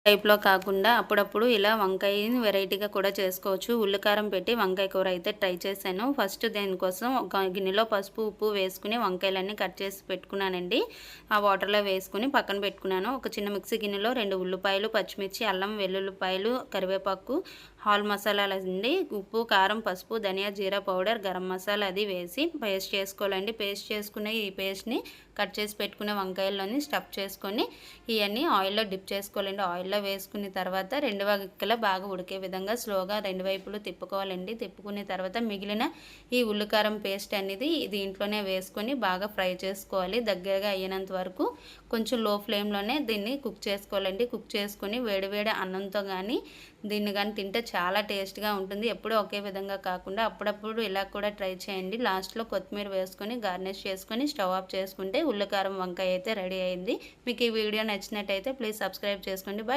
టైప్‌లో కాకుండా అప్పుడప్పుడు ఇలా వంకాయని వెరైటీగా కూడా చేసుకోవచ్చు. ఉల్లి కారం పెట్టి వంకాయ కూర అయితే ట్రై చేశాను. ఫస్ట్ దేనికోసం ఒక గిన్నెలో పసుపు, ఉప్పు వేసుకొని వంకాయలన్నీ కట్ చేసి పెట్టుకున్నానండి. ఆ వాటర్‌లో వేసుకొని పక్కన పెట్టుకున్నాను. ఒక చిన్న మిక్సీ గిన్నెలో 2 ఉల్లిపాయలు, పచ్చిమిర్చి, అల్లం వెల్లుల్లిపాయలు, కరివేపాకు, హాల్ మసాలాలండి, ఉప్పు, కారం, పసుపు, ధనియా, జీరా పౌడర్, గరం మసాలా అది వేసి పేస్ట్ చేసుకోవాలండి. పేస్ట్ చేసుకున్న ఈ పేస్ట్‌ని కట్ చేసి పెట్టుకున్న వంకాయల్లోని స్టఫ్ చేసుకొని ఇవన్నీ ఆయిల్‌లో డిప్ చేసుకోవాలండి. ఆయిల్‌లో వేసుకున్న తర్వాత 2 వైపులా బాగా ఉడికే విధంగా స్లోగా 2 వైపులు తిప్పుకోవాలండి. తిప్పుకున్న తర్వాత మిగిలిన ఈ ఉల్లికారం పేస్ట్ అనేది దీంట్లోనే వేసుకొని బాగా ఫ్రై చేసుకోవాలి. దగ్గరగా అయ్యేంత వరకు కొంచెం లో ఫ్లేమ్‌లోనే దీన్ని కుక్ చేసుకోవాలండి. కుక్ చేసుకొని వేడి వేడి అన్నంతో కానీ దీన్ని కానీ తింటే చాలా టేస్ట్‌గా ఉంటుంది. ఎప్పుడూ ఒకే విధంగా కాకుండా అప్పుడప్పుడు ఇలా కూడా ట్రై చేయండి. లాస్ట్‌లో కొత్తిమీర వేసుకొని గార్నిష్ చేసుకొని స్టవ్ ఆఫ్ చేసుకుంటే ఉల్లికారం వంకాయ అయితే రెడీ అయింది. మీకు ఈ వీడియో నచ్చినట్టయితే ప్లీజ్ సబ్స్క్రైబ్ చేసుకోండి. బాయ్.